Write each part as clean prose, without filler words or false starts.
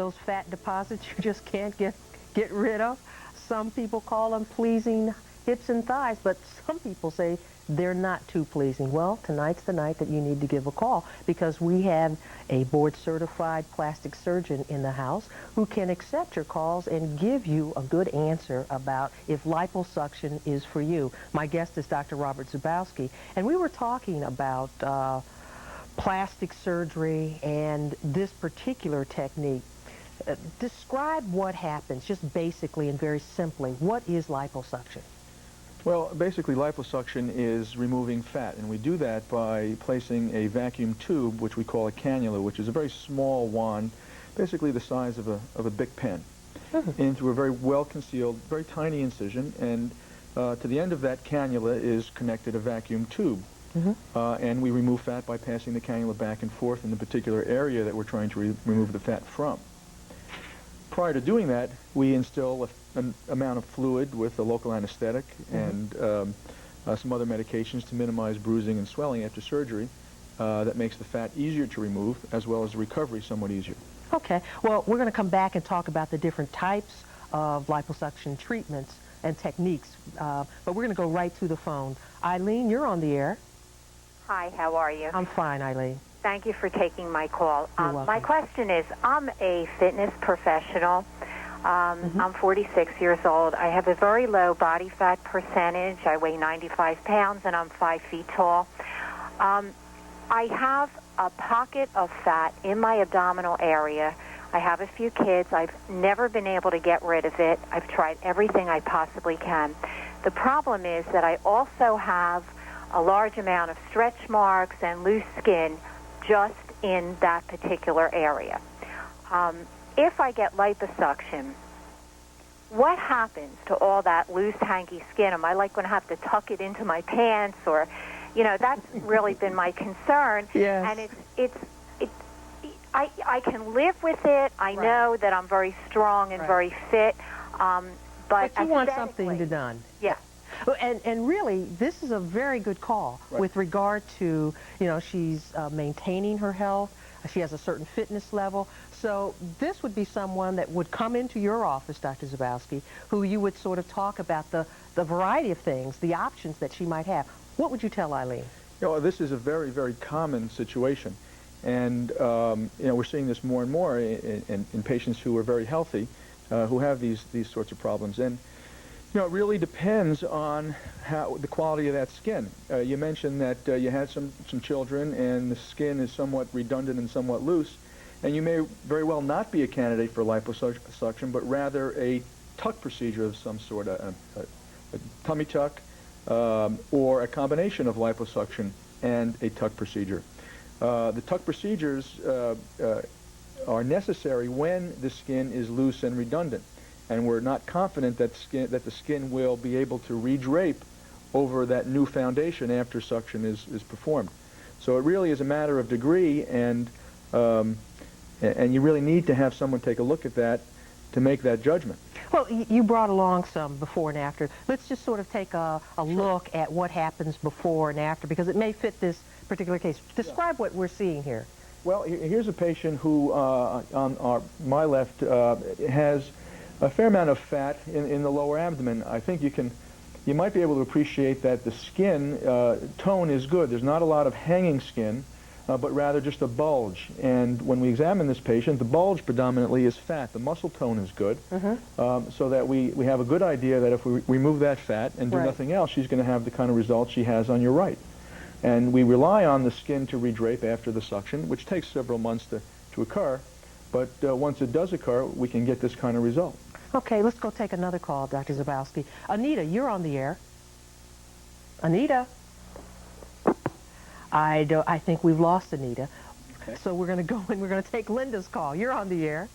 those fat deposits you just can't get rid of. Some people call them pleasing hips and thighs, but some people say they're not too pleasing. Well, tonight's the night that you need to give a call, because we have a board-certified plastic surgeon in the house who can accept your calls and give you a good answer about if liposuction is for you. My guest is Dr. Robert Zubowski, and we were talking about plastic surgery and this particular technique. Describe what happens, just basically and very simply. What is liposuction? Well, basically liposuction is removing fat, and we do that by placing a vacuum tube, which we call a cannula, which is a very small wand, basically the size of a Bic pen, into a very well-concealed, very tiny incision, and to the end of that cannula is connected a vacuum tube. And we remove fat by passing the cannula back and forth in the particular area that we're trying to remove the fat from. Prior to doing that, we instill an amount of fluid with a local anesthetic and some other medications to minimize bruising and swelling after surgery. That makes the fat easier to remove, as well as the recovery somewhat easier. Okay. Well, we're going to come back and talk about the different types of liposuction treatments and techniques, but we're going to go right to the phone. Eileen, you're on the air. Hi, how are you? I'm fine, Eileen. Thank you for taking my call. You're welcome. My question is, I'm a fitness professional. I'm 46 years old. I have a very low body fat percentage. I weigh 95 pounds, and I'm 5 feet tall. I have a pocket of fat in my abdominal area. I have a few kids. I've never been able to get rid of it. I've tried everything I possibly can. The problem is that I also have a large amount of stretch marks and loose skin just in that particular area. If I get liposuction, what happens to all that loose, hanky skin? Am I like going to have to tuck it into my pants, or, you know, that's really been my concern. Yes. And I can live with it. I know that I'm very strong and very fit, but you want something to done. Yeah. And really, this is a very good call with regard to, you know, she's maintaining her health. She has a certain fitness level. So this would be someone that would come into your office, Dr. Zubowski, who you would sort of talk about the variety of things, the options that she might have. What would you tell Eileen? You know, this is a very, very common situation. And, you know, we're seeing this more and more in patients who are very healthy, who have these sorts of problems. And, you know, it really depends on the quality of that skin. You mentioned that you had some children and the skin is somewhat redundant and somewhat loose, and you may very well not be a candidate for liposuction, but rather a tuck procedure of some sort, a tummy tuck, or a combination of liposuction and a tuck procedure. The tuck procedures are necessary when the skin is loose and redundant, and we're not confident that the skin will be able to redrape over that new foundation after suction is performed. So it really is a matter of degree, and you really need to have someone take a look at that to make that judgment. Well, you brought along some before and after. Let's just sort of take a look at what happens before and after, because it may fit this particular case. Describe what we're seeing here. Well, here's a patient who, on my left, has a fair amount of fat in the lower abdomen. I think you might be able to appreciate that the skin tone is good. There's not a lot of hanging skin, but rather just a bulge. And when we examine this patient, the bulge predominantly is fat. The muscle tone is good, so that we have a good idea that if we remove that fat and do nothing else, she's going to have the kind of results she has on your right. And we rely on the skin to redrape after the suction, which takes several months to occur. But once it does occur, we can get this kind of result. Okay, let's go take another call, Dr. Zubowski. Anita, you're on the air. Anita. I think we've lost Anita. Okay. So we're going to go and we're going to take Linda's call. You're on the air.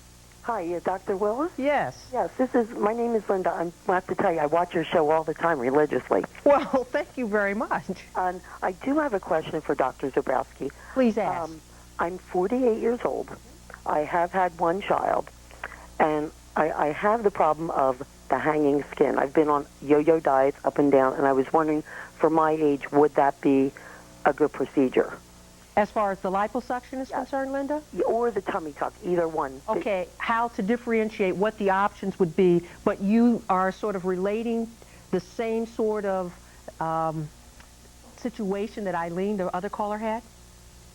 Hi, Dr. Willis? Yes. Yes, my name is Linda. I have to tell you, I watch your show all the time religiously. Well, thank you very much. And I do have a question for Dr. Zubowski. Please ask. I'm 48 years old. I have had one child, and I have the problem of the hanging skin. I've been on yo-yo diets up and down, and I was wondering, for my age, would that be a good procedure? As far as the liposuction is concerned, Linda? Or the tummy tuck, either one. Okay, how to differentiate what the options would be, but you are sort of relating the same sort of situation that Eileen, the other caller, had?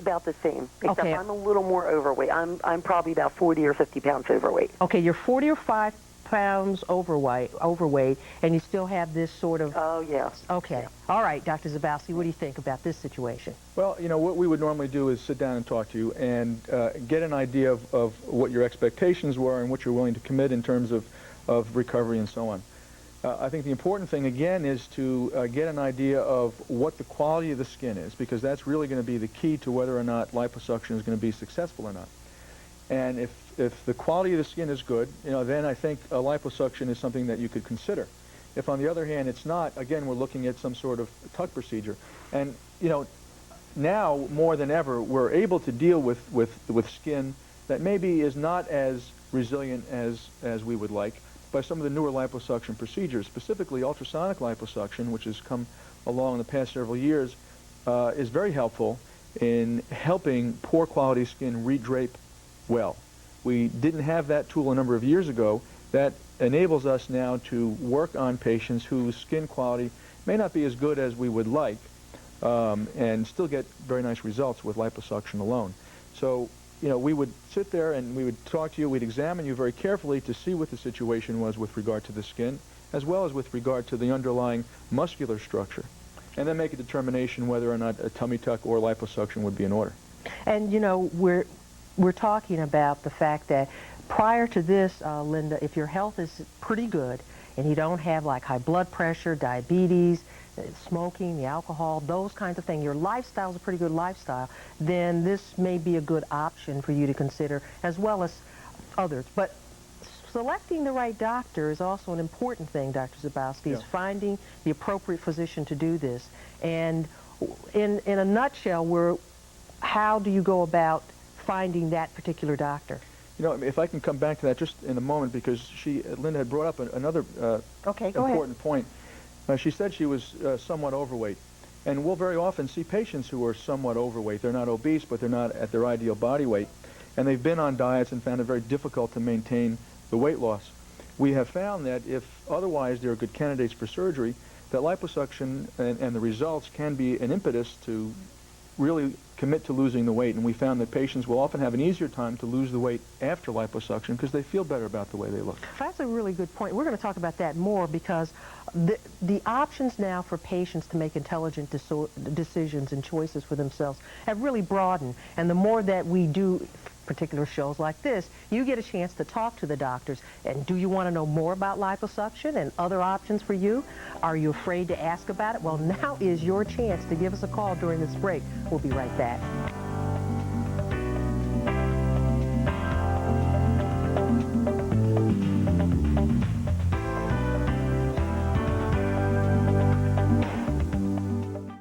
About the same, except Okay. I'm a little more overweight. I'm probably about 40 or 50 pounds overweight. Okay, you're 40 or 5 pounds overweight, and you still have this sort of... Oh, yes. Okay. Yeah. All right, Dr. Zubowski, what do you think about this situation? Well, you know, what we would normally do is sit down and talk to you and get an idea of what your expectations were and what you're willing to commit in terms of recovery and so on. I think the important thing, again, is to get an idea of what the quality of the skin is, because that's really going to be the key to whether or not liposuction is going to be successful or not. And if the quality of the skin is good, you know, then I think a liposuction is something that you could consider. If, on the other hand, it's not, again, we're looking at some sort of tuck procedure. And, you know, now, more than ever, we're able to deal with skin that maybe is not as resilient as we would like by some of the newer liposuction procedures. Specifically, ultrasonic liposuction, which has come along in the past several years, is very helpful in helping poor quality skin redrape well. We didn't have that tool a number of years ago. That enables us now to work on patients whose skin quality may not be as good as we would like, and still get very nice results with liposuction alone. So, you know, we would sit there and we would talk to you, we'd examine you very carefully to see what the situation was with regard to the skin, as well as with regard to the underlying muscular structure, and then make a determination whether or not a tummy tuck or liposuction would be in order. And, you know, we're talking about the fact that prior to this, Linda, if your health is pretty good and you don't have like high blood pressure, diabetes, smoking, the alcohol, those kinds of things, your lifestyle is a pretty good lifestyle, then this may be a good option for you to consider, as well as others. But selecting the right doctor is also an important thing, Dr. Zubowski, is finding the appropriate physician to do this. And in a nutshell, how do you go about finding that particular doctor? You know, if I can come back to that just in a moment, because Linda had brought up another important point. She said she was somewhat overweight, and we'll very often see patients who are somewhat overweight. They're not obese, but they're not at their ideal body weight, and they've been on diets and found it very difficult to maintain the weight loss. We have found that if otherwise they're good candidates for surgery, that liposuction and the results can be an impetus to really commit to losing the weight, and we found that patients will often have an easier time to lose the weight after liposuction because they feel better about the way they look. That's a really good point. We're going to talk about that more, because the options now for patients to make intelligent decisions and choices for themselves have really broadened, and the more that we do particular shows like this, you get a chance to talk to the doctors. And do you want to know more about liposuction and other options for you? Are you afraid to ask about it? Well, now is your chance to give us a call during this break. We'll be right back.